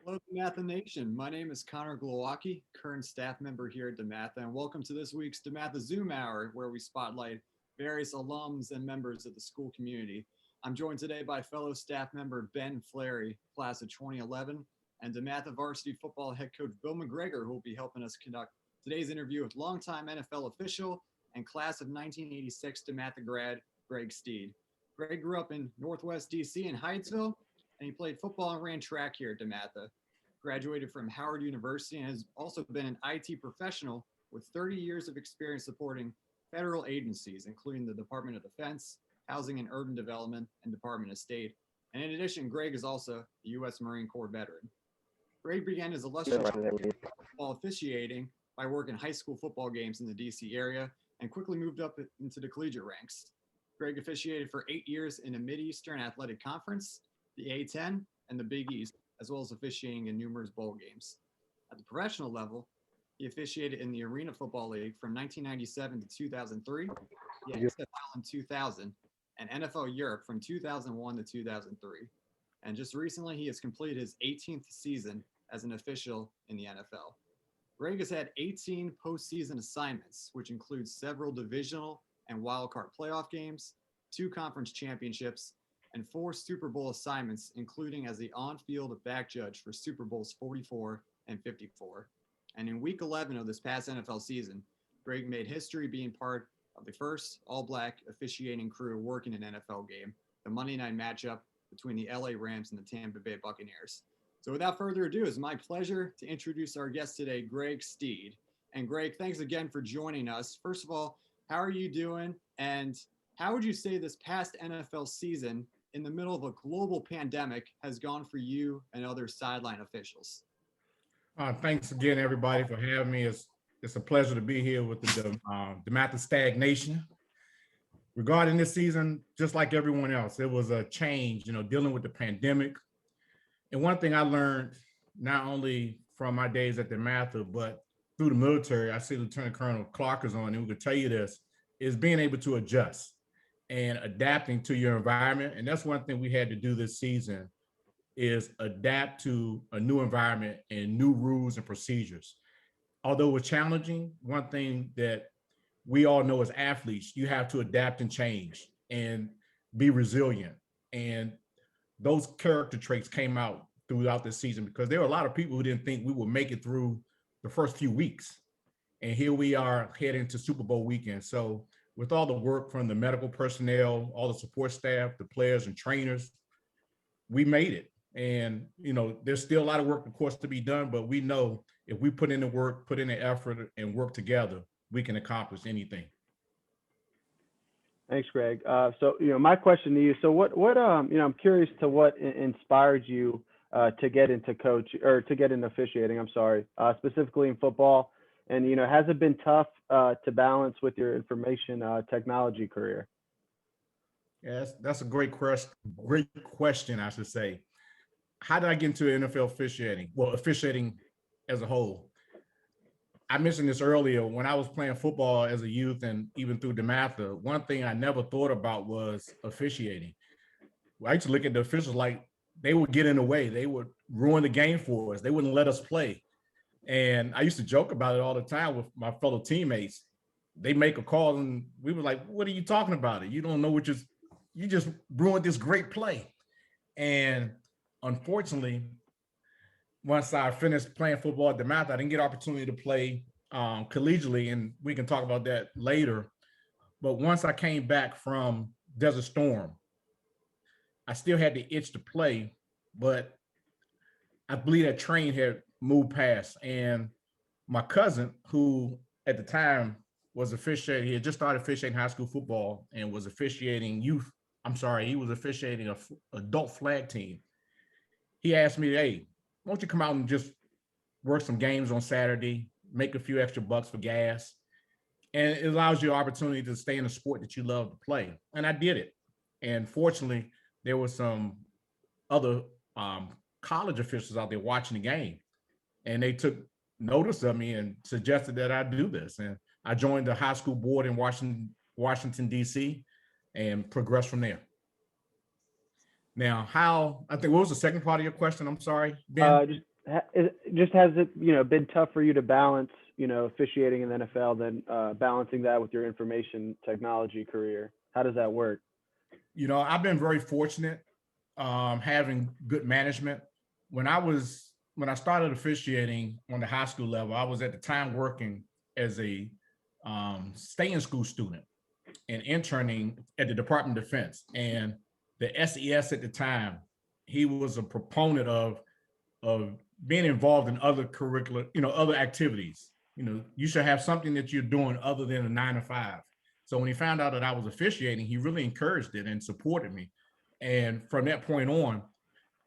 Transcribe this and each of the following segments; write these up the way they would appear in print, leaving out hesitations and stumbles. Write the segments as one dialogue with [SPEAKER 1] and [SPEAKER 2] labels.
[SPEAKER 1] Hello, DeMatha Nation. My name is Connor Glowacki, current staff member here at DeMatha, and welcome to this week's DeMatha Zoom Hour, where we spotlight various alums and members of the school community. I'm joined today by fellow staff member Ben Fleri, class of 2011, and DeMatha varsity football head coach Bill McGregor, who will be helping us conduct today's interview with longtime NFL official and class of 1986 DeMatha grad Greg Steed. Greg grew up in Northwest DC in Hyattsville, and he played football and ran track here at DeMatha. Graduated from Howard University and has also been an IT professional with 30 years of experience supporting federal agencies, including the Department of Defense, Housing and Urban Development, and Department of State. And in addition, Greg is also a U.S. Marine Corps veteran. Greg began his illustrious football officiating by working high school football games in the DC area and quickly moved up into the collegiate ranks. Greg officiated for 8 years in the Mid-Eastern Athletic Conference, the A10, and the Big East, as well as officiating in numerous bowl games. At the professional level, he officiated in the Arena Football League from 1997 to 2003, the XFL in 2000, and NFL Europe from 2001 to 2003. And just recently, he has completed his 18th season as an official in the NFL. Greg has had 18 postseason assignments, which includes several divisional and wildcard playoff games, 2 conference championships, and 4 Super Bowl assignments, including as the on-field back judge for Super Bowls 44 and 54. And in week 11 of this past NFL season, Greg made history being part of the first All-Black Officiating Crew working an NFL game, the Monday night matchup between the LA Rams and the Tampa Bay Buccaneers. So without further ado, it's my pleasure to introduce our guest today, Greg Steed. And Greg, thanks again for joining us. First of all, how are you doing? And how would you say this past NFL season in the middle of a global pandemic has gone for you and other sideline officials?
[SPEAKER 2] Thanks again, everybody, for having me. It's a pleasure to be here with the DeMatha Stagnation. Regarding this season, just like everyone else, it was a change, dealing with the pandemic. And one thing I learned, not only from my days at DeMatha, but through the military, I see Lieutenant Colonel Clark is on, and we could tell you this, is being able to adjust and adapting to your environment. And that's one thing we had to do this season, is adapt to a new environment and new rules and procedures. Although it was challenging, one thing that we all know as athletes, you have to adapt and change and be resilient. And those character traits came out throughout this season, because there were a lot of people who didn't think we would make it through the first few weeks. And here we are heading to Super Bowl weekend. So with all the work from the medical personnel, all the support staff, the players and trainers, we made it. And, there's still a lot of work, of course, to be done, but we know if we put in the work, put in the effort, and work together, we can accomplish anything.
[SPEAKER 3] Thanks, Greg. My question to you, so I'm curious to what inspired you to get into officiating, specifically in football. And, has it been tough to balance with your information technology career?
[SPEAKER 2] Yes, that's a great question, I should say. How did I get into NFL officiating? Well, officiating as a whole. I mentioned this earlier, when I was playing football as a youth and even through DeMatha, one thing I never thought about was officiating. I used to look at the officials like they would get in the way. They would ruin the game for us. They wouldn't let us play. And I used to joke about it all the time with my fellow teammates. They make a call and we were like, what are you talking about? You don't know you just ruined this great play. And unfortunately, once I finished playing football at DeMatha, I didn't get an opportunity to play collegiately, and we can talk about that later. But once I came back from Desert Storm, I still had the itch to play, but I believe that train had moved past. And my cousin, who at the time was officiating, he had just started officiating high school football and was officiating he was officiating an adult flag team. He asked me, hey, why don't you come out and just work some games on Saturday, make a few extra bucks for gas. And it allows you an opportunity to stay in a sport that you love to play. And I did it. And fortunately, there were some other college officials out there watching the game. And they took notice of me and suggested that I do this. And I joined the high school board in Washington, D.C. and progressed from there. Now, what was the second part of your question? I'm sorry, Ben.
[SPEAKER 3] has it, been tough for you to balance, officiating in the NFL, then balancing that with your information technology career? How does that work?
[SPEAKER 2] I've been very fortunate having good management. When I started officiating on the high school level, I was at the time working as a stay-in-school student and interning at the Department of Defense. And the SES at the time, he was a proponent of being involved in other curricular, other activities. You should have something that you're doing other than a 9 to 5. So when he found out that I was officiating, he really encouraged it and supported me. And from that point on,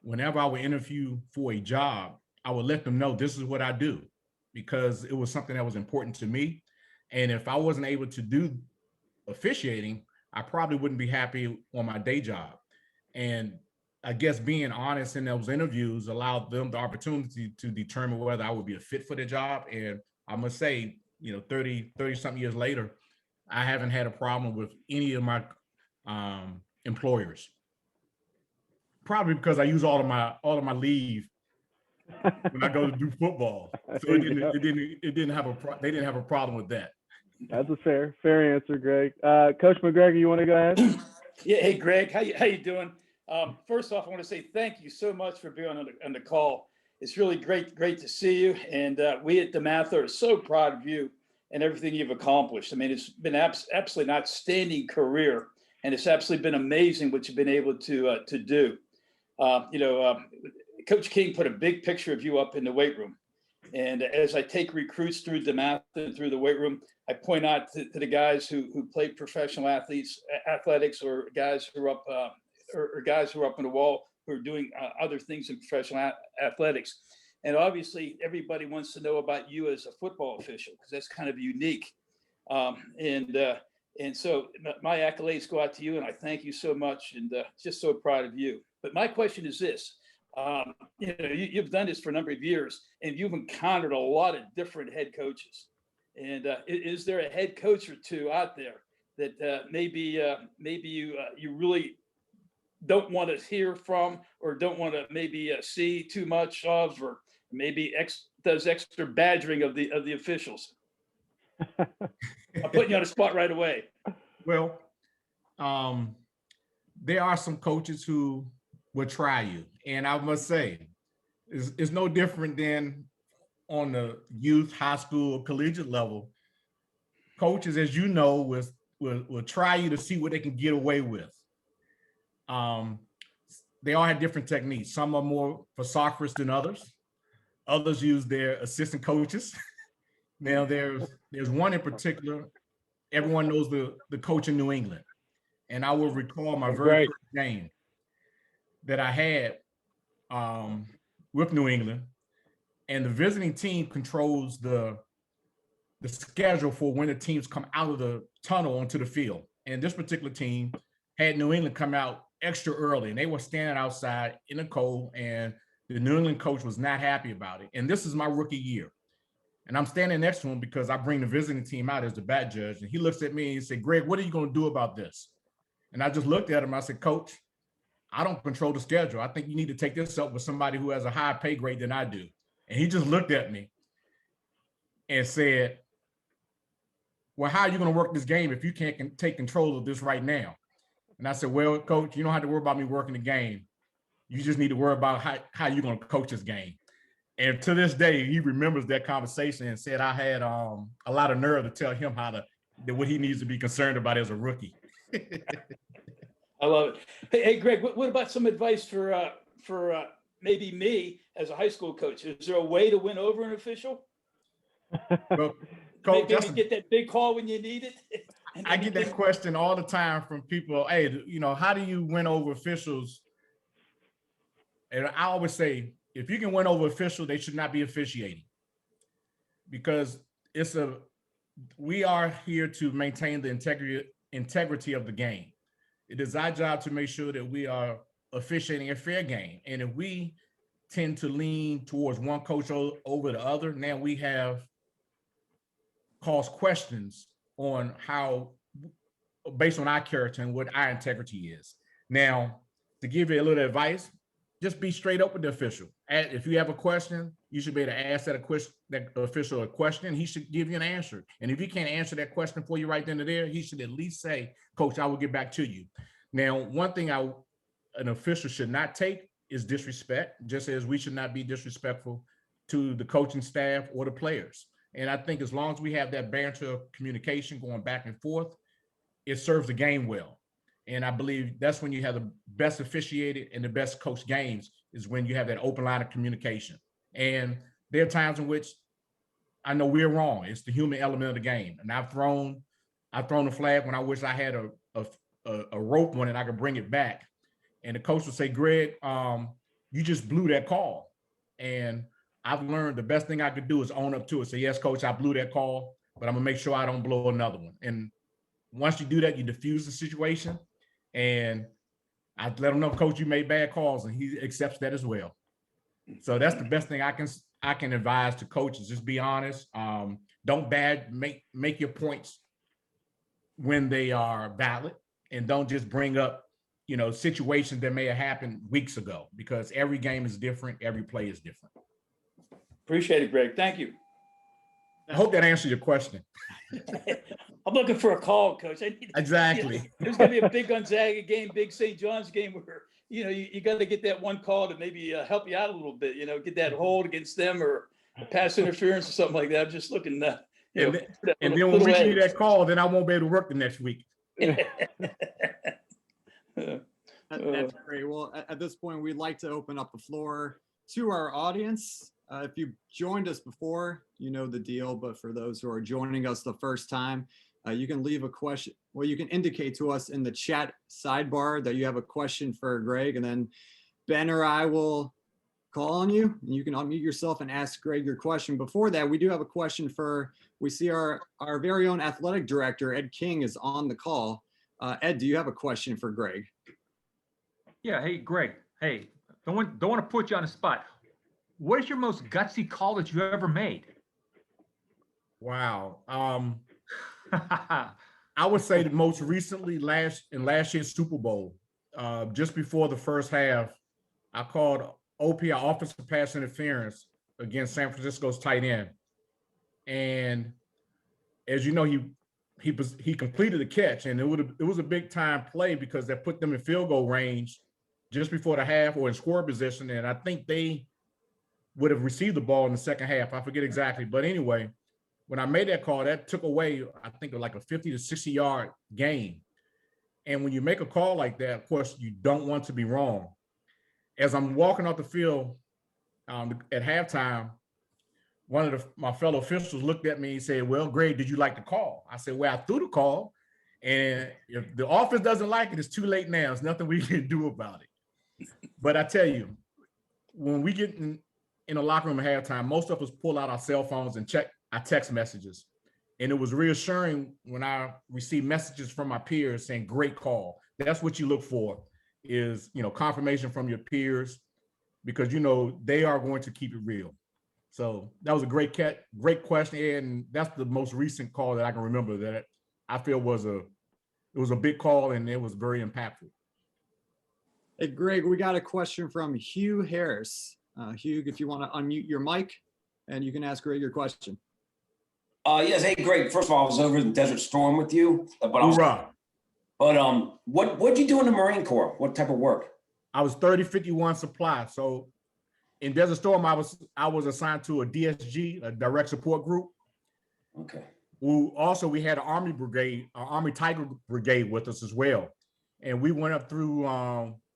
[SPEAKER 2] whenever I would interview for a job, I would let them know this is what I do, because it was something that was important to me. And if I wasn't able to do officiating, I probably wouldn't be happy on my day job. And I guess being honest in those interviews allowed them the opportunity to determine whether I would be a fit for the job. And I must say, 30 something years later, I haven't had a problem with any of my employers. Probably because I use all of my leave when I go to do football. So they didn't have a problem with that.
[SPEAKER 3] That's a fair answer, Greg. Coach McGregor, you want to go ahead?
[SPEAKER 4] Yeah. Hey, Greg, how you doing? First off, I want to say thank you so much for being on the call. It's really great to see you. And we at DeMatha are so proud of you and everything you've accomplished. I mean, it's been absolutely an outstanding career, and it's absolutely been amazing what you've been able to do. Coach King put a big picture of you up in the weight room. And as I take recruits through DeMatha and through the weight room, I point out to the guys who play professional athletics, or guys who are up or guys who are up on the wall who are doing other things in professional athletics. And obviously, everybody wants to know about you as a football official, because that's kind of unique. And so my accolades go out to you, and I thank you so much, and just so proud of you. But my question is this. You've done this for a number of years, and you've encountered a lot of different head coaches. And is there a head coach or two out there that maybe you really don't want to hear from, or don't want to maybe see too much of, or maybe does extra badgering of the officials? I'm putting you on the spot right away.
[SPEAKER 2] Well, there are some coaches who will try you, and I must say, it's no different than on the youth, high school, collegiate level. Coaches, as you know, will try you to see what they can get away with. They all have different techniques. Some are more vociferous than others. Others use their assistant coaches. Now, there's one in particular. Everyone knows the coach in New England. And I will recall my very first game that I had with New England. And the visiting team controls the schedule for when the teams come out of the tunnel onto the field. And this particular team had New England come out extra early, and they were standing outside in the cold, and the New England coach was not happy about it. And this is my rookie year. And I'm standing next to him because I bring the visiting team out as the bat judge. And he looks at me and he said, "Greg, what are you going to do about this?" And I just looked at him. I said, "Coach, I don't control the schedule. I think you need to take this up with somebody who has a higher pay grade than I do." And he just looked at me and said, "Well, how are you going to work this game if you can't take control of this right now?" And I said, "Well, Coach, you don't have to worry about me working the game. You just need to worry about how you're going to coach this game." And to this day, he remembers that conversation and said I had a lot of nerve to tell him what he needs to be concerned about as a rookie.
[SPEAKER 4] I love it. Hey, Greg, what about some advice for maybe me as a high school coach? Is there a way to win over an official?
[SPEAKER 2] Well, Coach,
[SPEAKER 4] maybe get that big call when you need it.
[SPEAKER 2] I get that question all the time from people. Hey, how do you win over officials? And I always say, if you can win over officials, they should not be officiating, because we are here to maintain the integrity of the game. It is our job to make sure that we are officiating a fair game. And if we tend to lean towards one coach over the other, now we have caused questions on based on our character and what our integrity is. Now, to give you a little advice, just be straight up with the official. If you have a question, you should be able to ask that official a question. He should give you an answer. And if he can't answer that question for you right then and there, he should at least say, "Coach, I will get back to you." Now, one thing an official should not take is disrespect, just as we should not be disrespectful to the coaching staff or the players. And I think as long as we have that banter of communication going back and forth, it serves the game well. And I believe that's when you have the best officiated and the best coached games, is when you have that open line of communication. And there are times in which I know we're wrong. It's the human element of the game. And I've thrown a flag when I wish I had a rope on it, I could bring it back. And the coach would say, "Greg, you just blew that call." And I've learned the best thing I could do is own up to it. Say, "Yes, coach, I blew that call, but I'm gonna make sure I don't blow another one." And once you do that, you diffuse the situation. And I let him know, "Coach, you made bad calls," and he accepts that as well. So that's the best thing I can advise to coaches. Just be honest. Don't make your points when they are valid, and don't just bring up, situations that may have happened weeks ago, because every game is different. Every play is different.
[SPEAKER 4] Appreciate it, Greg. Thank you.
[SPEAKER 2] I hope that answers your question.
[SPEAKER 4] I'm looking for a call, Coach.
[SPEAKER 2] Exactly.
[SPEAKER 4] There's going to be a big Gonzaga game, big St. John's game where, you got to get that one call to maybe help you out a little bit, get that hold against them or pass interference or something like that. I'm just looking
[SPEAKER 2] and then when we see that call, then I won't be able to work the next week.
[SPEAKER 1] That's great. Well, at this point, we'd like to open up the floor to our audience. If you've joined us before, you know the deal. But for those who are joining us the first time, you can leave a question. Well, you can indicate to us in the chat sidebar that you have a question for Greg, and then Ben or I will call on you, and you can unmute yourself and ask Greg your question. Before that, we do have a question we see our very own athletic director, Ed King, is on the call. Ed, do you have a question for Greg?
[SPEAKER 5] Yeah. Hey, Greg. Hey, don't want to put you on the spot. What is your most gutsy call that you ever made?
[SPEAKER 2] Wow. I would say that most recently in last year's Super Bowl, just before the first half, I called OPI, offensive pass interference, against San Francisco's tight end. And as you know, he completed the catch, and it was a big time play because that put them in field goal range just before the half, or in score position. And I think they would have received the ball in the second half. I forget exactly. But anyway, when I made that call, that took away, I think, like a 50 to 60 yard gain. And when you make a call like that, of course, you don't want to be wrong. As I'm walking off the field at halftime, one of my fellow officials looked at me and said, "Well, Greg, did you like the call?" I said, "Well, I threw the call, and if the offense doesn't like it, it's too late now. There's nothing we can do about it." But I tell you, when we get in the locker room at halftime, most of us pull out our cell phones and check our text messages. And it was reassuring when I received messages from my peers saying, "Great call." That's what you look for, is, confirmation from your peers, because, they are going to keep it real. So that was a great question. And that's the most recent call that I can remember that I feel was a big call, and it was very impactful.
[SPEAKER 1] Hey, Greg, we got a question from Hugh Harris. Hugh, if you want to unmute your mic, and you can ask Greg your question.
[SPEAKER 6] Yes. Hey, Greg. First of all, I was over in Desert Storm with you,
[SPEAKER 2] Hoorah.
[SPEAKER 6] What'd you do in the Marine Corps? What type of work?
[SPEAKER 2] I was 3051 supply. So in Desert Storm, I was assigned to a DSG, a direct support group.
[SPEAKER 6] Okay.
[SPEAKER 2] We had an Army brigade, an Army Tiger brigade with us as well. And we went up through,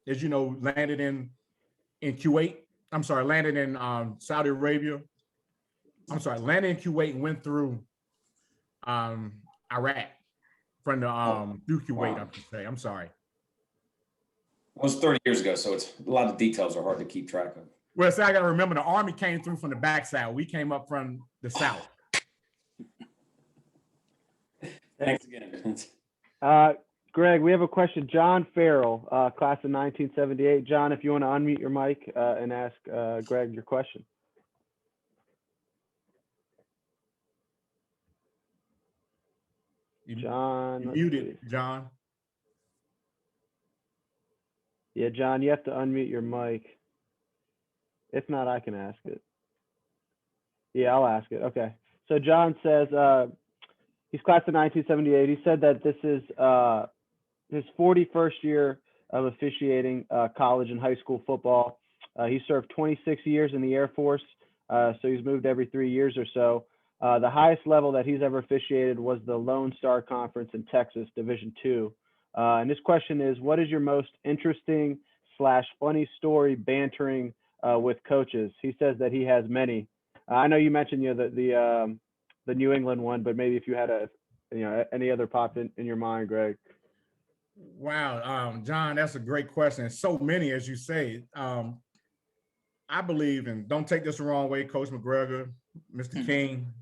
[SPEAKER 2] as you know, landed in Kuwait. I'm sorry, landed in Saudi Arabia. I'm sorry, landed in Kuwait and went through Iraq from the through Kuwait, I should say. I'm sorry.
[SPEAKER 6] It was 30 years ago, so it's a lot of details are hard to keep track of.
[SPEAKER 2] Well, so I got to remember, the Army came through from the backside. We came up from the south.
[SPEAKER 6] Thanks again.
[SPEAKER 3] Greg, we have a question. John Farrell, class of 1978. John, if you want to unmute your mic and ask Greg your question. John,
[SPEAKER 2] you muted, John.
[SPEAKER 3] Yeah, John, you have to unmute your mic. If not, I can ask it. Yeah, I'll ask it. Okay. So John says he's class of 1978. He said that this is his 41st year of officiating college and high school football. He served 26 years in the Air Force, so he's moved every 3 years or so. The highest level that he's ever officiated was the Lone Star Conference in Texas, Division II. And his question is, what is your most interesting / funny story bantering with coaches? He says that he has many. I know you mentioned the New England one, but maybe if you had any other pop in your mind, Greg.
[SPEAKER 2] Wow, John, that's a great question. So many, as you say. I believe, and don't take this the wrong way, Coach McGregor, Mr. King,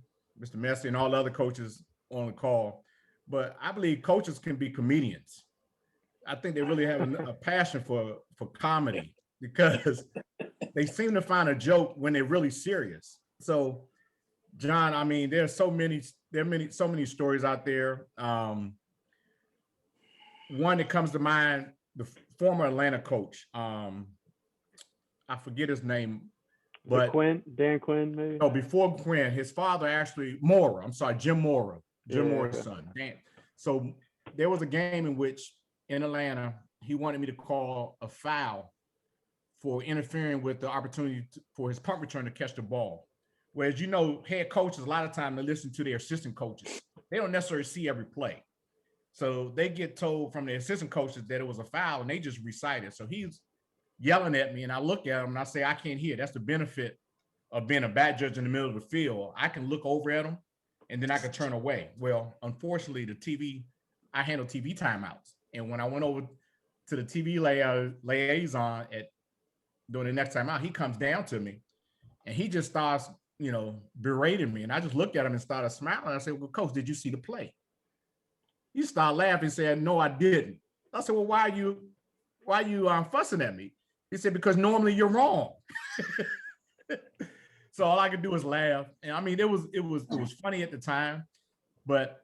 [SPEAKER 2] Mr. Messi, and all the other coaches on the call, but I believe coaches can be comedians. I think they really have a passion for comedy, because they seem to find a joke when they're really serious. So, John, I mean, there are so many stories out there. One that comes to mind, the former Atlanta coach, I forget his name, but Dan Quinn, maybe? No, before Quinn, his father actually, Jim Mora's son, Dan. So there was a game in Atlanta, he wanted me to call a foul for interfering with the opportunity for his punt return to catch the ball. Whereas, head coaches, a lot of time they listen to their assistant coaches. They don't necessarily see every play. So they get told from the assistant coaches that it was a foul, and they just recite it. So he's yelling at me, and I look at him and I say, I can't hear. That's the benefit of being a bad judge in the middle of the field. I can look over at him, and then I can turn away. Well, unfortunately, I handle TV timeouts. And when I went over to the TV liaison during the next timeout, he comes down to me, and he just starts, berating me. And I just looked at him and started smiling. I said, well, Coach, did you see the play? He started laughing and said, no, I didn't. I said, well, why are you fussing at me? He said, because normally you're wrong. So all I could do was laugh. And I mean, it was funny at the time, but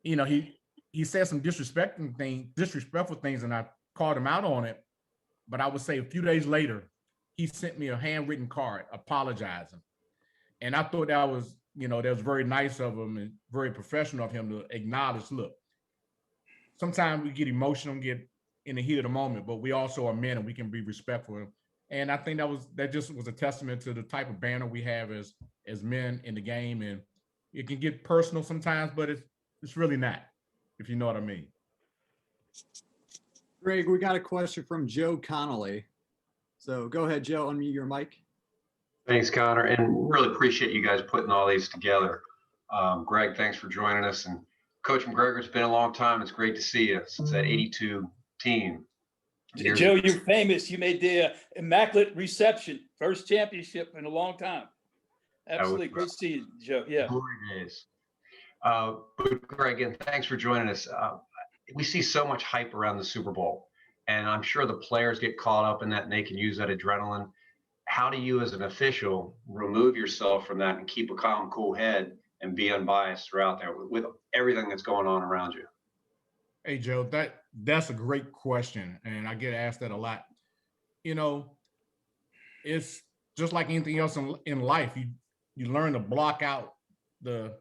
[SPEAKER 2] he said some disrespectful things, and I called him out on it. But I would say a few days later, he sent me a handwritten card apologizing. And I thought that was very nice of him and very professional of him to acknowledge, look, sometimes we get emotional, get in the heat of the moment, but we also are men and we can be respectful. And I think that just was a testament to the type of banter we have as men in the game. And it can get personal sometimes, but it's really not, if you know what I mean.
[SPEAKER 1] Greg, we got a question from Joe Connolly. So go ahead, Joe, unmute your mic.
[SPEAKER 7] Thanks, Connor, and really appreciate you guys putting all these together. Greg, thanks for joining us. And Coach McGregor, it's been a long time. It's great to see you since that 82 team.
[SPEAKER 4] Joe, you're famous. You made the immaculate reception, first championship in a long time. Absolutely. Great to see you, Joe. Yeah.
[SPEAKER 7] Glory days. But Greg, again, thanks for joining us. We see so much hype around the Super Bowl, and I'm sure the players get caught up in that and they can use that adrenaline. How do you as an official remove yourself from that and keep a calm, cool head and be unbiased throughout there with everything that's going on around you?
[SPEAKER 2] Hey, Joe, that's a great question. And I get asked that a lot. It's just like anything else in life. You learn to block out the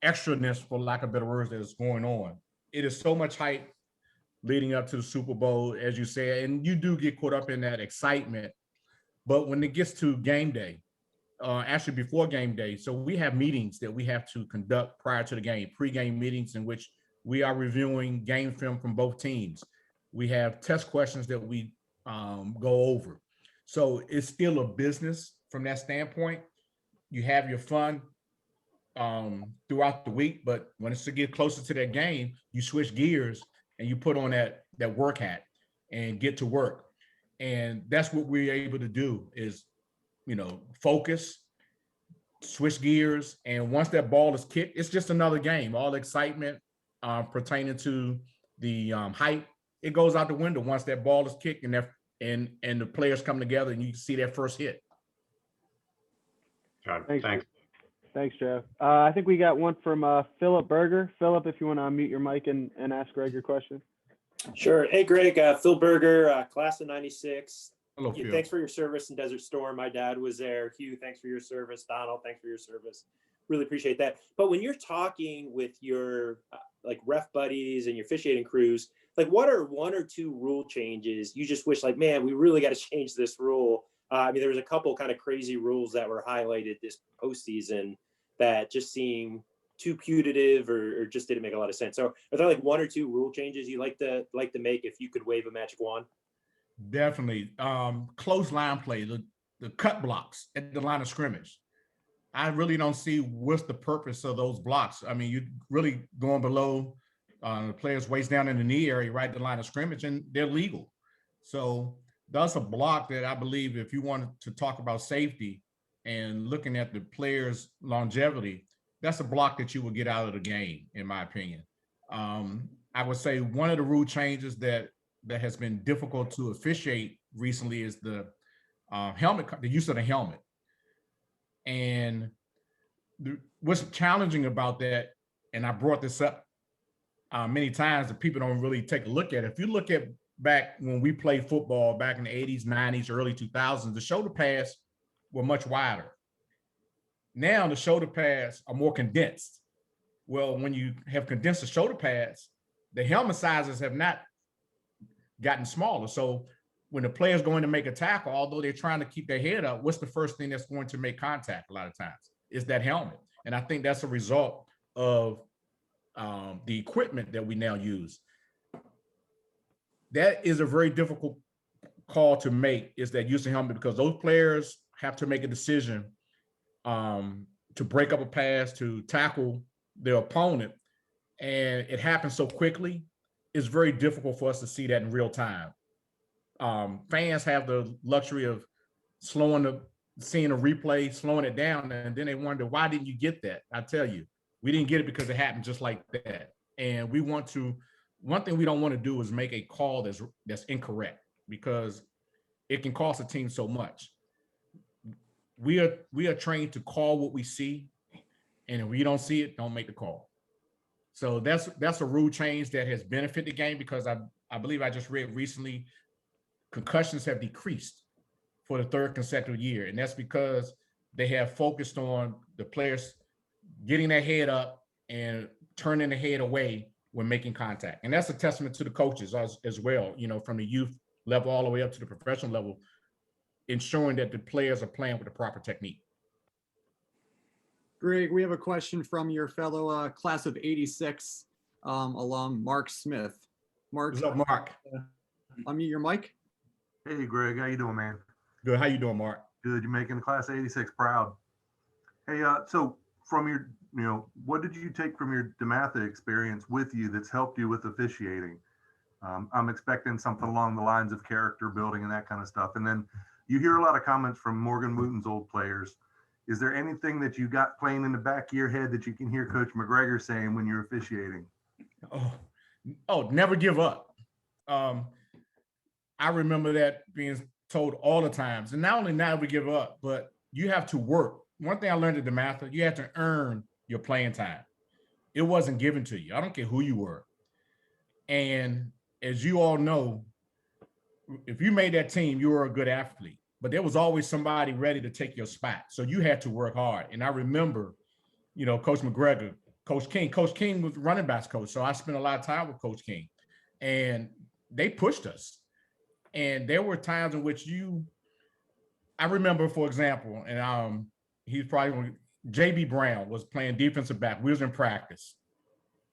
[SPEAKER 2] extraness, for lack of better words, that is going on. It is so much hype leading up to the Super Bowl, as you say, and you do get caught up in that excitement. But when it gets to game day, actually before game day, so we have meetings that we have to conduct prior to the game, pre-game meetings in which we are reviewing game film from both teams. We have test questions that we go over. So it's still a business from that standpoint. You have your fun throughout the week, but when it's to get closer to that game, you switch gears and you put on that work hat and get to work. And that's what we're able to do is, focus, switch gears. And once that ball is kicked, it's just another game. All the excitement pertaining to the hype, it goes out the window once that ball is kicked and the players come together and you see their first hit.
[SPEAKER 3] Thanks, Jeff. I think we got one from Philip Berger. Philip, if you want to unmute your mic and ask Greg your question.
[SPEAKER 8] Sure. Hey, Greg, Phil Berger, class of 96.
[SPEAKER 2] Hello,
[SPEAKER 8] Yeah,
[SPEAKER 2] Phil.
[SPEAKER 8] thanks for your service in Desert Storm. My dad was there. Hugh, thanks for your service. Donald, thanks for your service. Really appreciate that. But when you're talking with your like ref buddies and your officiating crews, like what are 1 or 2 rule changes you just wish, like, man, we really got to change this rule? I mean, there was a couple kind of crazy rules that were highlighted this postseason that just seemed too putative or just didn't make a lot of sense. So are there like 1 or 2 rule changes you like to make if you could wave a magic wand?
[SPEAKER 2] Definitely. Close line play, the cut blocks at the line of scrimmage. I really don't see what's the purpose of those blocks. I mean, you're really going below the player's waist down in the knee area, right at the line of scrimmage, and they're legal. So that's a block that I believe if you wanted to talk about safety and looking at the player's longevity, that's a block that you will get out of the game, in my opinion. I would say one of the rule changes that has been difficult to officiate recently is the helmet, the use of the helmet. And what's challenging about that, and I brought this up many times that people don't really take a look at. If you look at back when we played football back in the 80s, 90s, early 2000s, the shoulder pads were much wider. Now the shoulder pads are more condensed. Well, when you have condensed the shoulder pads, the helmet sizes have not gotten smaller. So when the player's going to make a tackle, although they're trying to keep their head up, what's the first thing that's going to make contact a lot of times? Is that helmet. And I think that's a result of the equipment that we now use. That is a very difficult call to make, is that use of helmet, because those players have to make a decision to break up a pass, to tackle their opponent. And it happens so quickly, it's very difficult for us to see that in real time. Fans have the luxury of seeing a replay, slowing it down, and then they wonder, why didn't you get that? I tell you, we didn't get it because it happened just like that. And one thing we don't want to do is make a call that's incorrect, because it can cost a team so much. We are trained to call what we see, and if we don't see it, don't make the call. So that's a rule change that has benefited the game, because I believe I just read recently concussions have decreased for the 3rd consecutive year. And that's because they have focused on the players getting their head up and turning their head away when making contact. And that's a testament to the coaches as well, from the youth level all the way up to the professional level, ensuring that the players are playing with the proper technique.
[SPEAKER 1] Greg, we have a question from your fellow class of 86 alum, Mark Smith. Mark.
[SPEAKER 2] What's up, Mark?
[SPEAKER 1] Unmute your mic.
[SPEAKER 9] Hey, Greg, how you doing, man?
[SPEAKER 2] Good. How you doing, Mark?
[SPEAKER 9] Good. You're making the class of 86 proud. Hey, so from your, what did you take from your DeMatha experience with you that's helped you with officiating? I'm expecting something along the lines of character building and that kind of stuff. And then you hear a lot of comments from Morgan Wooten's old players. Is there anything that you got playing in the back of your head that you can hear Coach McGregor saying when you're officiating?
[SPEAKER 2] Oh, never give up. I remember that being told all the times. And not only never give up, but you have to work. One thing I learned at DeMatha, you have to earn your playing time. It wasn't given to you. I don't care who you were. And as you all know, if you made that team, you were a good athlete. But there was always somebody ready to take your spot. So you had to work hard. And I remember, Coach McGregor, Coach King. Coach King was running backs coach. So I spent a lot of time with Coach King. And they pushed us. And there were times in which I remember, for example, and he's probably, JB Brown was playing defensive back. We was in practice.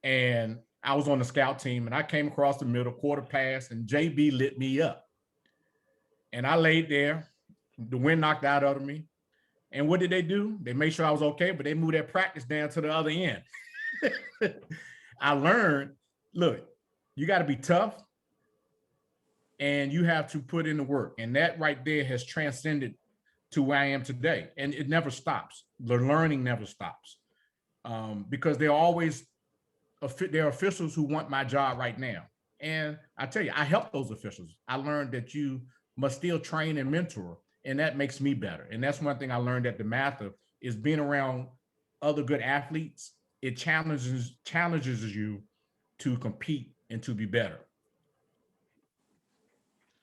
[SPEAKER 2] And I was on the scout team, and I came across the middle, quarter pass, and JB lit me up. And I laid there. The wind knocked out of me. And what did they do? They made sure I was okay, but they moved their practice down to the other end. I learned, look, you got to be tough, and you have to put in the work. And that right there has transcended to where I am today. And it never stops. The learning never stops. Because there are officials who want my job right now. And I tell you, I help those officials. I learned that you must still train and mentor, and that makes me better. And that's one thing I learned at DeMatha, is being around other good athletes. It challenges you to compete and to be better.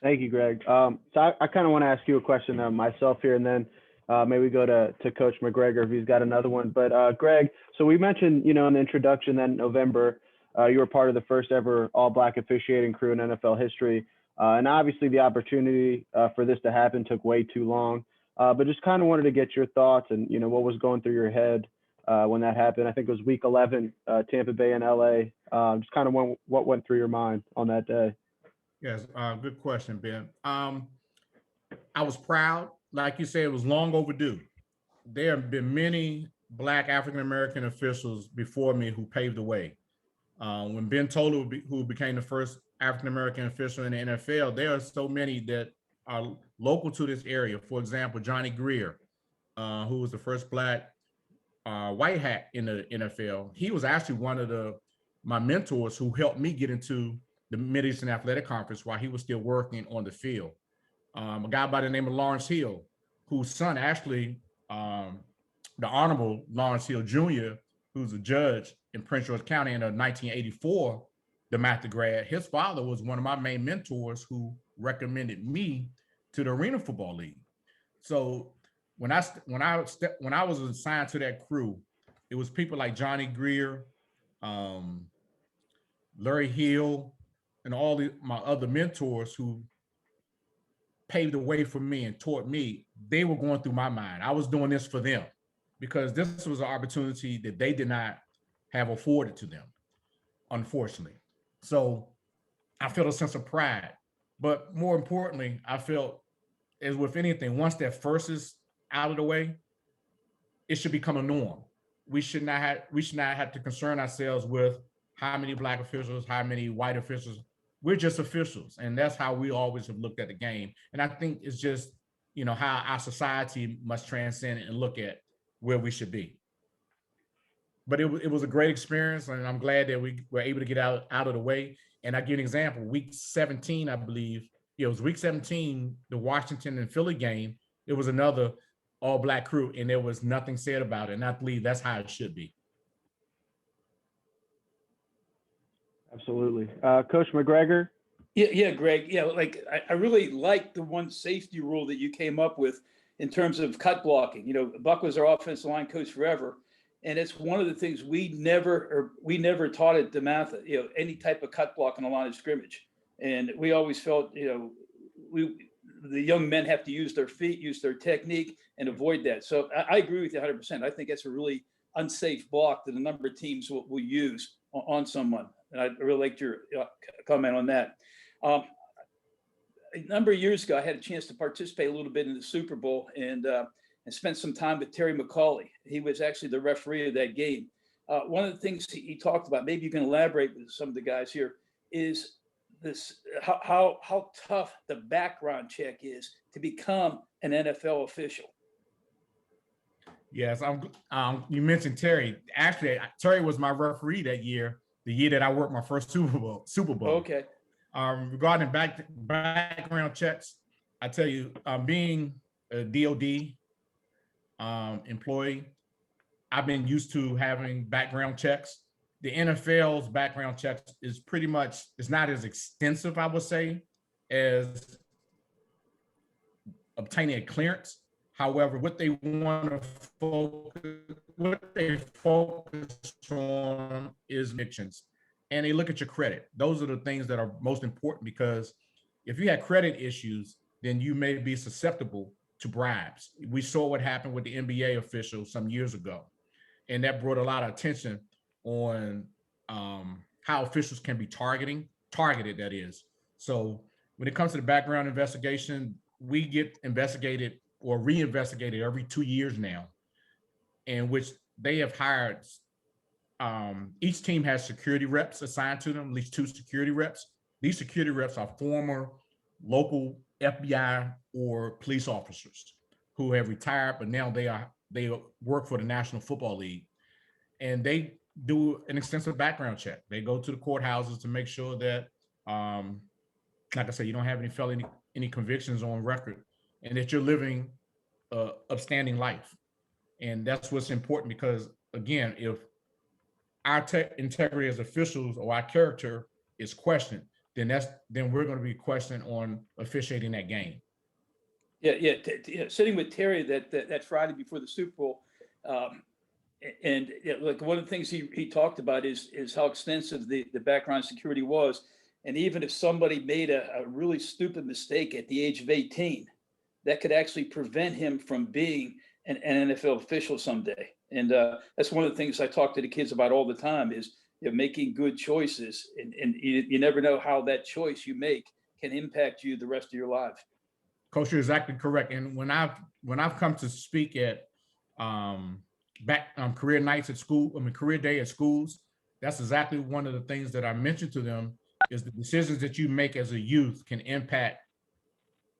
[SPEAKER 3] Thank you, Greg. So I kind of want to ask you a question myself here, and then maybe go to Coach McGregor if he's got another one. But Greg, so we mentioned, in the introduction that in November, you were part of the first ever All-Black Officiating Crew in NFL history. And obviously the opportunity for this to happen took way too long. But just kind of wanted to get your thoughts and, what was going through your head when that happened. I think it was week 11, Tampa Bay and LA. Just kind of what went through your mind on that day.
[SPEAKER 2] Yes, good question, Ben. I was proud. Like you said, it was long overdue. There have been many Black African-American officials before me who paved the way. When Ben Tolu, who became the first African-American official in the NFL, there are so many that are local to this area. For example, Johnny Greer, who was the first Black white hat in the NFL. He was actually one of my mentors who helped me get into the Mid-Eastern Athletic Conference while he was still working on the field. A guy by the name of Lawrence Hill, whose son actually, the Honorable Lawrence Hill Jr., who's a judge in Prince George County in a 1984 DeMatha grad. His father was one of my main mentors who recommended me to the Arena Football League. So when I was assigned to that crew, it was people like Johnny Greer, Larry Hill, and all my other mentors who paved the way for me and taught me. They were going through my mind. I was doing this for them because this was an opportunity that they did not have afforded to them, unfortunately. So I felt a sense of pride, but more importantly, I felt, as with anything, once that first is out of the way, it should become a norm. We should not have to concern ourselves with how many Black officials, how many white officials. We're just officials, and that's how we always have looked at the game. And I think it's just, how our society must transcend and look at where we should be. But it was a great experience, and I'm glad that we were able to get out of the way. And I give an example, week 17, I believe, it was week 17, the Washington and Philly game, it was another all-Black crew, and there was nothing said about it. And I believe that's how it should be.
[SPEAKER 3] Absolutely. Coach McGregor?
[SPEAKER 4] Yeah, Greg. Yeah, I really like the one safety rule that you came up with in terms of cut blocking. Buck was our offensive line coach forever, and it's one of the things we never taught at DeMatha. Any type of cut block on the line of scrimmage, and we always felt the young men have to use their feet, use their technique, and avoid that. So I agree with you 100%. I think that's a really unsafe block that a number of teams will use on someone. And I really liked your comment on that. A number of years ago, I had a chance to participate a little bit in the Super Bowl and spent some time with Terry McCauley. He was actually the referee of that game. One of the things he talked about, maybe you can elaborate with some of the guys here, is this how tough the background check is to become an NFL official.
[SPEAKER 2] Yes, you mentioned Terry. Actually, Terry was my referee that year, the year that I worked my first Super Bowl.
[SPEAKER 4] Okay.
[SPEAKER 2] Regarding background checks, I tell you, being a DOD employee, I've been used to having background checks. The NFL's background checks is pretty much, it's not as extensive, I would say, as obtaining a clearance. However, what they focus on is convictions, and they look at your credit. Those are the things that are most important, because if you had credit issues, then you may be susceptible to bribes. We saw what happened with the NBA officials some years ago, and that brought a lot of attention on how officials can be targeted, that is. So when it comes to the background investigation, we get investigated or reinvestigated every 2 years now, in which they have hired, each team has security reps assigned to them, at least 2 security reps. These security reps are former local FBI or police officers who have retired, but now they work for the National Football League, and they do an extensive background check. They go to the courthouses to make sure that, like I said, you don't have any convictions on record, and that you're living upstanding life. And that's what's important, because again, if our integrity as officials or our character is questioned, then we're going to be questioning on officiating that game.
[SPEAKER 4] Yeah. Sitting with Terry that Friday before the Super Bowl, and like one of the things he talked about is how extensive the background security was, and even if somebody made a really stupid mistake at the age of 18, that could actually prevent him from being an NFL official someday. And that's one of the things I talk to the kids about all the time is making good choices, and you never know how that choice you make can impact you the rest of your life.
[SPEAKER 2] Coach, you're exactly correct. And when I've come to speak at career nights at school, career day at schools, that's exactly one of the things that I mentioned to them is the decisions that you make as a youth can impact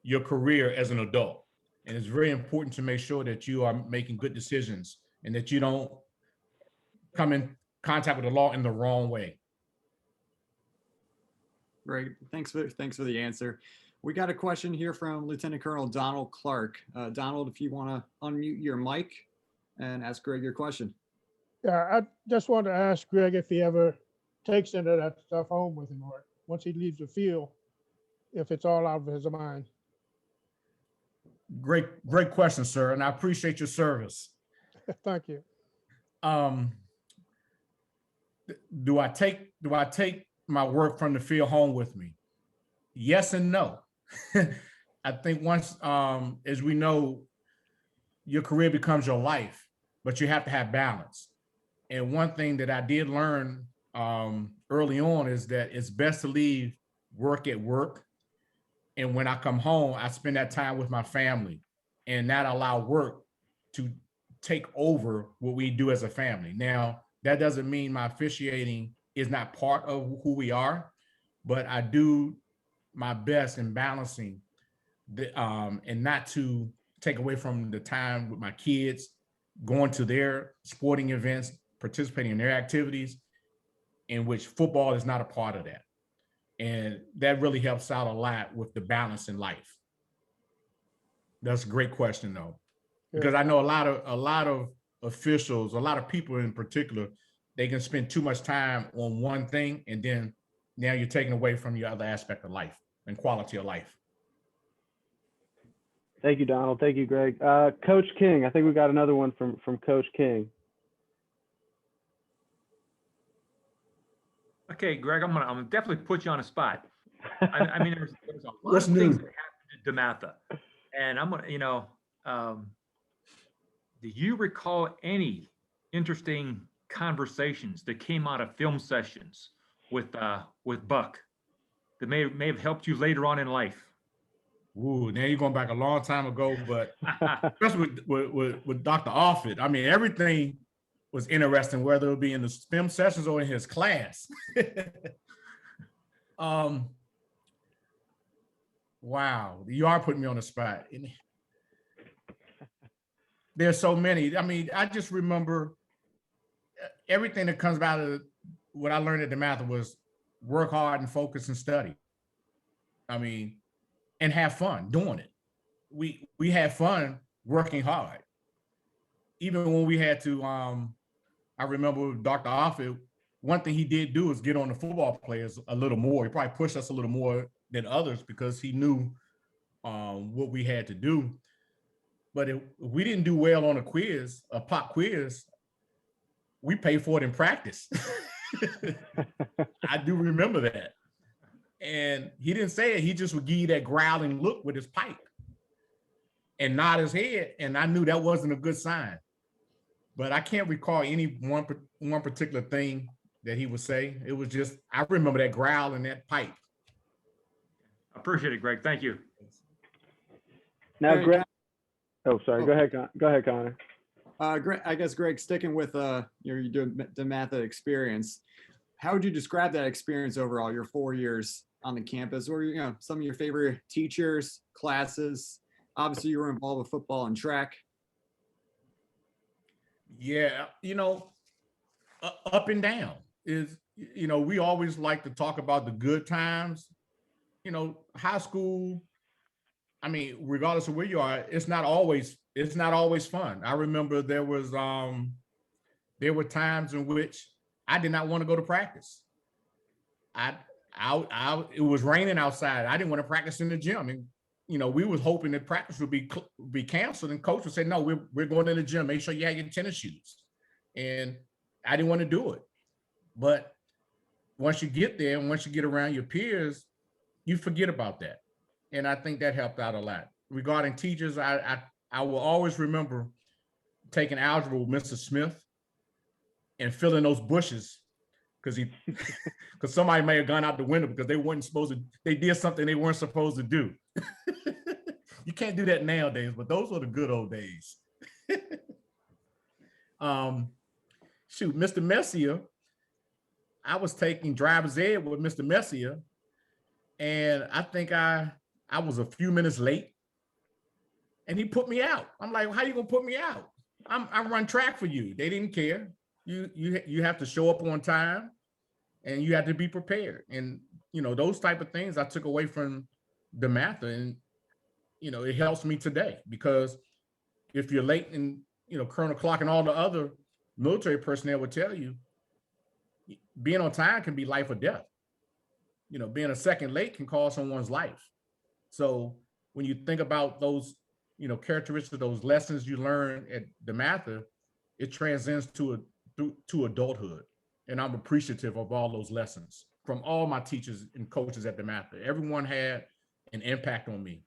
[SPEAKER 2] your career as an adult. And it's very important to make sure that you are making good decisions and that you don't come in contact with the law in the wrong way.
[SPEAKER 1] Great. Thanks for the answer. We got a question here from Lieutenant Colonel Donald Clark. Donald, if you want to unmute your mic and ask Greg your question.
[SPEAKER 10] Yeah, I just wanted to ask Greg if he ever takes any of that stuff home with him, or once he leaves the field, if it's all out of his mind.
[SPEAKER 2] Great question, sir, and I appreciate your service.
[SPEAKER 10] Thank you.
[SPEAKER 2] Do I take my work from the field home with me? Yes and no. I think once, as we know, your career becomes your life, but you have to have balance. And one thing that I did learn early on is that it's best to leave work at work. And when I come home, I spend that time with my family and not allow work to take over what we do as a family. Now, that doesn't mean my officiating is not part of who we are, but I do my best in balancing and not to take away from the time with my kids, going to their sporting events, participating in their activities, in which football is not a part of that. And that really helps out a lot with the balance in life. That's a great question, though, because I know a lot of officials, a lot of people in particular, they can spend too much time on one thing, and then now you're taking away from your other aspect of life and quality of life.
[SPEAKER 3] Thank you, Donald. Thank you, Greg. Coach King, I think we got another one from Coach King.
[SPEAKER 5] Okay, Greg, I'm gonna definitely put you on a spot. I mean, there's a lot
[SPEAKER 2] What's
[SPEAKER 5] of
[SPEAKER 2] new?
[SPEAKER 5] things that happened to DeMatha, and I'm gonna, do you recall any interesting conversations that came out of film sessions with Buck that may have helped you later on in life?
[SPEAKER 2] Ooh, now you're going back a long time ago, but especially with Dr. Offit, I mean, everything was interesting, whether it be in the film sessions or in his class. Wow, you are putting me on the spot. There's so many. I mean, I just remember everything that comes out of what I learned at DeMatha was work hard and focus and study. I mean, and have fun doing it. We had fun working hard. Even when we had to, I remember with Dr. Offit, one thing he did do is get on the football players a little more. He probably pushed us a little more than others because he knew what we had to do. But if we didn't do well on a quiz, a pop quiz, we paid for it in practice. I do remember that. And he didn't say it. He just would give you that growling look with his pipe and nod his head. And I knew that wasn't a good sign. But I can't recall any one particular thing that he would say. It was just, I remember that growl and that pipe.
[SPEAKER 5] I appreciate it, Greg. Thank you.
[SPEAKER 3] Now, Greg. Oh, sorry. Go ahead. Go ahead, Connor.
[SPEAKER 1] Greg, I guess, Greg, sticking with your DeMatha experience, how would you describe that experience overall, your 4 years on the campus? What were some of your favorite teachers, classes? Obviously, you were involved with football and track.
[SPEAKER 2] Yeah, up and down is, we always like to talk about the good times. High school, I mean, regardless of where you are, it's not always fun. I remember there were times in which I did not want to go to practice. it was raining outside. I didn't want to practice in the gym, and we was hoping that practice would be canceled, and coach would say, no, we're going to the gym. Make sure you have your tennis shoes. And I didn't want to do it. But once you get there and once you get around your peers, you forget about that. And I think that helped out a lot. Regarding teachers, I will always remember taking algebra with Mr. Smith and filling those bushes because somebody may have gone out the window because they did something they weren't supposed to do. You can't do that nowadays, but those were the good old days. Mr. Messier, I was taking driver's ed with Mr. Messier, and I think I was a few minutes late, and he put me out. I'm like, how you gonna put me out? I run track for you. They didn't care. You have to show up on time, and you have to be prepared. And those type of things I took away from DeMatha, and it helps me today because if you're late, and Colonel Clark and all the other military personnel would tell you, being on time can be life or death. Being a second late can cost someone's life. So when you think about those, characteristics, those lessons you learn at DeMatha, it transcends to adulthood. And I'm appreciative of all those lessons from all my teachers and coaches at DeMatha. Everyone had an impact on me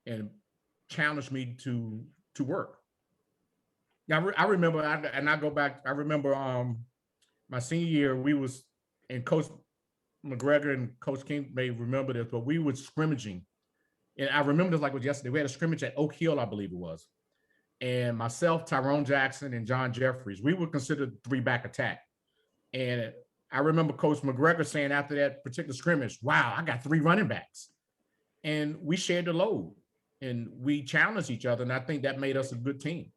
[SPEAKER 2] and challenged me to work. Now, I remember, and I go back, I remember my senior year, we was, and Coach McGregor and Coach King may remember this, but we were scrimmaging. And I remember this like it was yesterday. We had a scrimmage at Oak Hill, I believe it was. And myself, Tyrone Jackson, and John Jeffries, we were considered 3-back attack. And I remember Coach McGregor saying after that particular scrimmage, wow, I got 3 running backs. And we shared the load and we challenged each other. And I think that made us a good team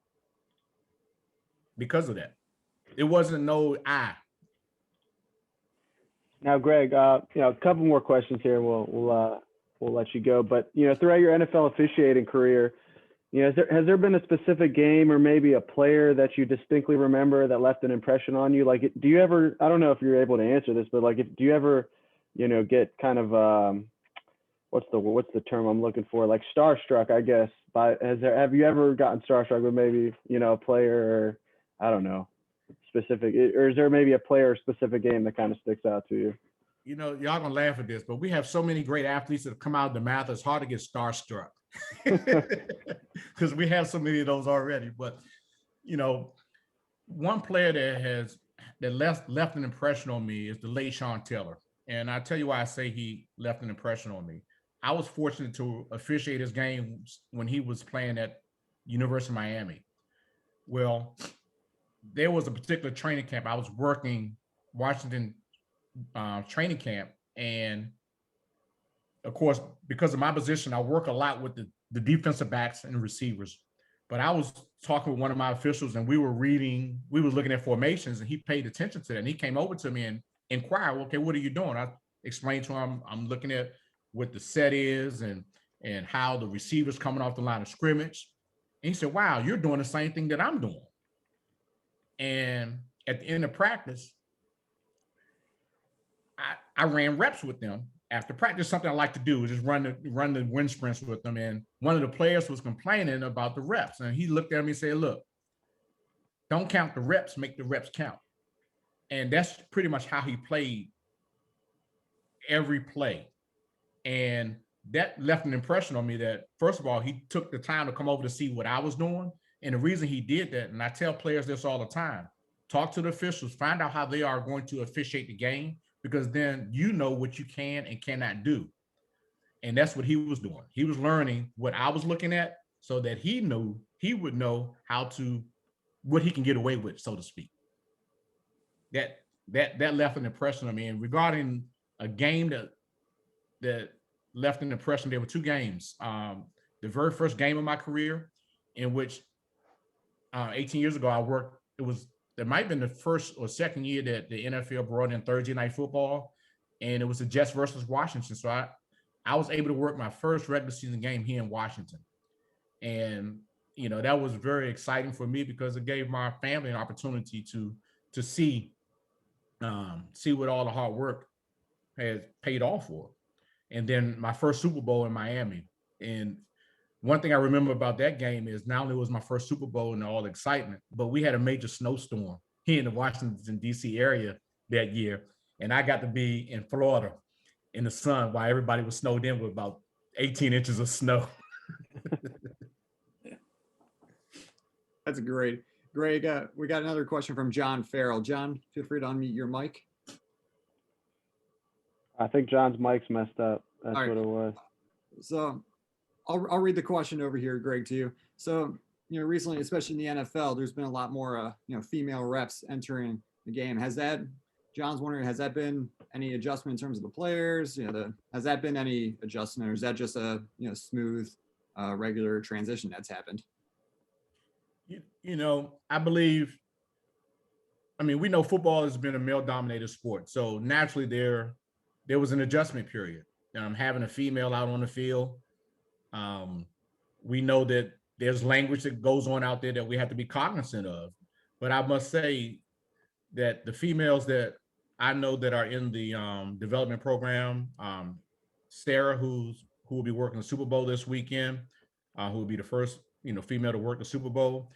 [SPEAKER 2] because of that. It wasn't no I.
[SPEAKER 3] Now, Greg, a couple more questions here. We'll let you go. But throughout your NFL officiating career, has there been a specific game or maybe a player that you distinctly remember that left an impression on you? Like, do you ever? I don't know if you're able to answer this, but like, do you ever, get kind of what's the term I'm looking for? Like starstruck, I guess. Have you ever gotten starstruck with maybe a player or I don't know, specific, or is there maybe a player or specific game that kind of sticks out to you?
[SPEAKER 2] Y'all gonna laugh at this, but we have so many great athletes that have come out of DeMatha, it's hard to get starstruck because we have so many of those already. But one player that left an impression on me is the late Sean Taylor, and I tell you why I say he left an impression on me. I was fortunate to officiate his games when he was playing at University of Miami. Well, there was a particular training camp. I was working Washington training camp, and of course, because of my position, I work a lot with the defensive backs and receivers. But I was talking with one of my officials, and we were looking at formations, and he paid attention to that. And he came over to me and inquired, okay, what are you doing? I explained to him, I'm looking at what the set is and how the receiver's coming off the line of scrimmage. And he said, wow, you're doing the same thing that I'm doing. And at the end of practice, I ran reps with them. After practice, something I like to do is just run the wind sprints with them. And one of the players was complaining about the reps. And he looked at me and said, look, don't count the reps, make the reps count. And that's pretty much how he played every play. And that left an impression on me that, first of all, he took the time to come over to see what I was doing. And the reason he did that, and I tell players this all the time, talk to the officials, find out how they are going to officiate the game, because then you know what you can and cannot do. And that's what he was doing. He was learning what I was looking at so that he would know what he can get away with, so to speak. That left an impression on me. And regarding a game that left an impression, there were 2 games. The very first game of my career, in which 18 years ago I worked, it might have been the first or second year that the NFL brought in Thursday night football, and it was the Jets versus Washington. So I was able to work my first regular season game here in Washington. And, that was very exciting for me because it gave my family an opportunity to see what all the hard work has paid off for. And then my first Super Bowl in Miami. And one thing I remember about that game is not only was my first Super Bowl and all the excitement, but we had a major snowstorm here in the Washington, D.C. area that year. And I got to be in Florida in the sun while everybody was snowed in with about 18 inches of snow.
[SPEAKER 1] That's great. Greg, we got another question from John Farrell. John, feel free to unmute your mic.
[SPEAKER 3] I think John's mic's messed up. That's
[SPEAKER 1] All right.
[SPEAKER 3] what it was.
[SPEAKER 1] So I'll read the question over here, Greg, to you. So, recently, especially in the NFL, there's been a lot more, female refs entering the game. John's wondering, has that been any adjustment in terms of the players? Has that been any adjustment, or is that just a, smooth, regular transition that's happened?
[SPEAKER 2] I believe, we know football has been a male-dominated sport. So naturally there was an adjustment period. Having a female out on the field, we know that there's language that goes on out there that we have to be cognizant of. But I must say that the females that I know that are in the development program, Sarah, who will be working the Super Bowl this weekend, who will be the first, female to work the Super Bowl.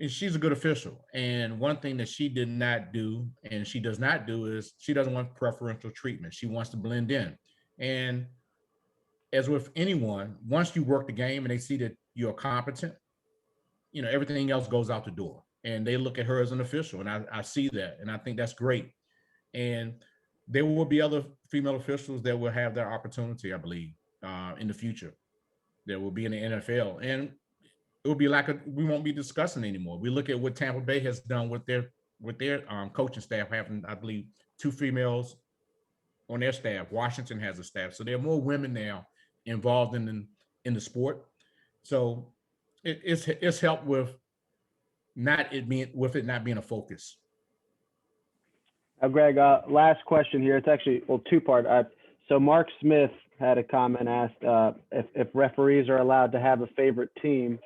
[SPEAKER 2] And she's a good official. And one thing that she did not do, and she does not do, is she doesn't want preferential treatment. She wants to blend in. And as with anyone, once you work the game and they see that you're competent, everything else goes out the door. And they look at her as an official. And I see that. And I think that's great. And there will be other female officials that will have their opportunity, I believe, in the future. That will be in the NFL. And it will be we won't be discussing anymore. We look at what Tampa Bay has done with their coaching staff, having, I believe, 2 females on their staff. Washington has a staff. So there are more women now involved in the sport. So it's helped with it not being a focus.
[SPEAKER 3] Greg, last question here. It's actually, two-part. So Mark Smith had a comment, asked if referees are allowed to have a favorite team.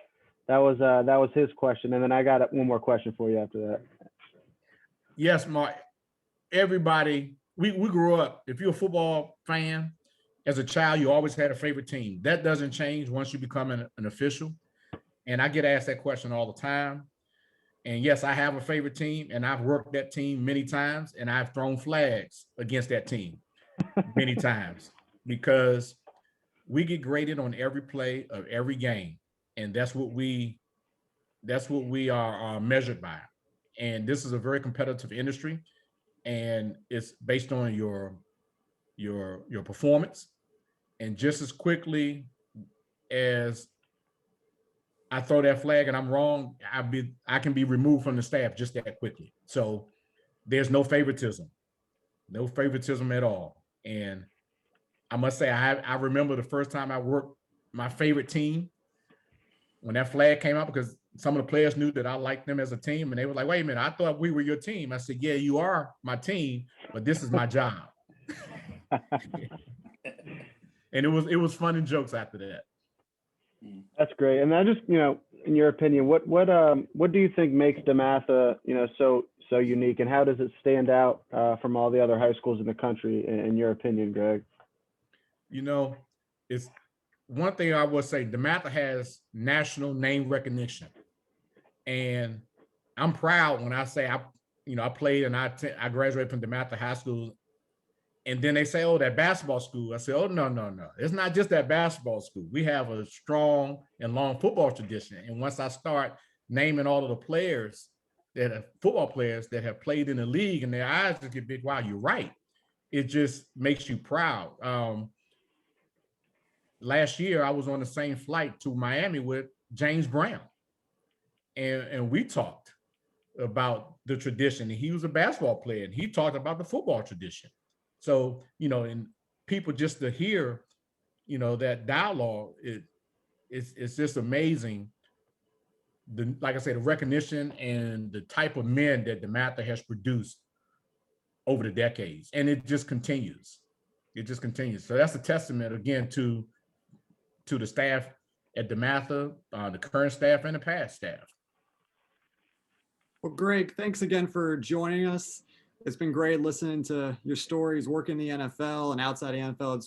[SPEAKER 3] That was his question. And then I got one more question for you after that.
[SPEAKER 2] Yes, Mark. Everybody, we grew up, if you're a football fan, as a child, you always had a favorite team. That doesn't change once you become an official. And I get asked that question all the time. And yes, I have a favorite team, and I've worked that team many times, and I've thrown flags against that team many times, because we get graded on every play of every game. And that's what we are measured by. And this is a very competitive industry, and it's based on your performance. And just as quickly as I throw that flag and I'm wrong, I can be removed from the staff just that quickly. So there's no favoritism at all. And I must say, I remember the first time I worked my favorite team, when that flag came out, because some of the players knew that I liked them as a team, and they were like, wait a minute, I thought we were your team. I said, yeah, you are my team, but this is my job. And it was fun and jokes after that.
[SPEAKER 3] That's great. And I just, in your opinion, what do you think makes DeMatha, so unique, and how does it stand out from all the other high schools in the country, in your opinion, Greg?
[SPEAKER 2] It's one thing I will say, DeMatha has national name recognition. And I'm proud when I say I played and I graduated from DeMatha High School. And then they say, oh, that basketball school. I say, oh, no. It's not just that basketball school. We have a strong and long football tradition. And once I start naming all of the players football players that have played in the league, and their eyes just get big, wow, you're right. It just makes you proud. Last year, I was on the same flight to Miami with James Brown. And we talked about the tradition. And he was a basketball player, and he talked about the football tradition. So, and people just to hear, that dialogue, it's just amazing. Like I said, the recognition and the type of men that DeMatha has produced over the decades. And it just continues. So that's a testament, again, to the staff at DeMatha, the current staff and the past staff.
[SPEAKER 1] Well, Greg, thanks again for joining us. It's been great listening to your stories, working the NFL and outside the NFL.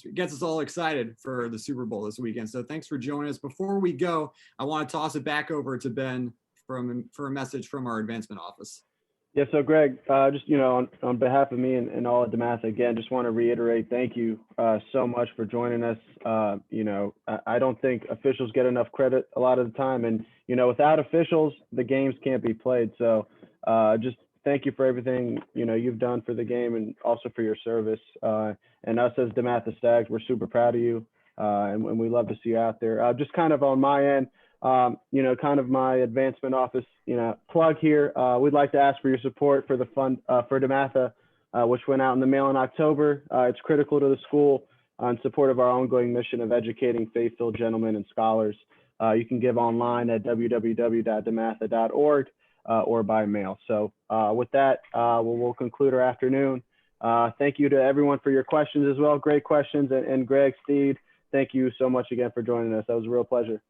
[SPEAKER 1] It gets us all excited for the Super Bowl this weekend. So thanks for joining us. Before we go, I want to toss it back over to Ben for a message from our advancement office.
[SPEAKER 3] Yeah, so Greg, just, on behalf of me and all at DeMatha, again, just want to reiterate, thank you so much for joining us. I don't think officials get enough credit a lot of the time. And, without officials, the games can't be played. So just thank you for everything, you've done for the game and also for your service. And us as DeMatha Stags, we're super proud of you. And we love to see you out there. Just kind of on my end, kind of my advancement office, plug here. We'd like to ask for your support for the fund for DeMatha, which went out in the mail in October. It's critical to the school in support of our ongoing mission of educating faith-filled gentlemen and scholars. You can give online at www.dematha.org or by mail. So with that, we'll conclude our afternoon. Thank you to everyone for your questions as well. Great questions. And Greg Steed, thank you so much again for joining us. That was a real pleasure.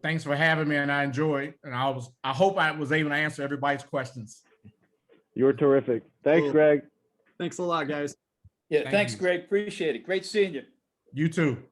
[SPEAKER 2] Thanks for having me, and I enjoyed. And I hope I was able to answer everybody's questions.
[SPEAKER 3] You were terrific. Thanks,
[SPEAKER 1] Cool.
[SPEAKER 3] Greg.
[SPEAKER 1] Thanks a lot, guys.
[SPEAKER 4] Yeah,
[SPEAKER 2] Thank
[SPEAKER 4] thanks,
[SPEAKER 2] you.
[SPEAKER 4] Greg. Appreciate it. Great seeing you.
[SPEAKER 2] You too.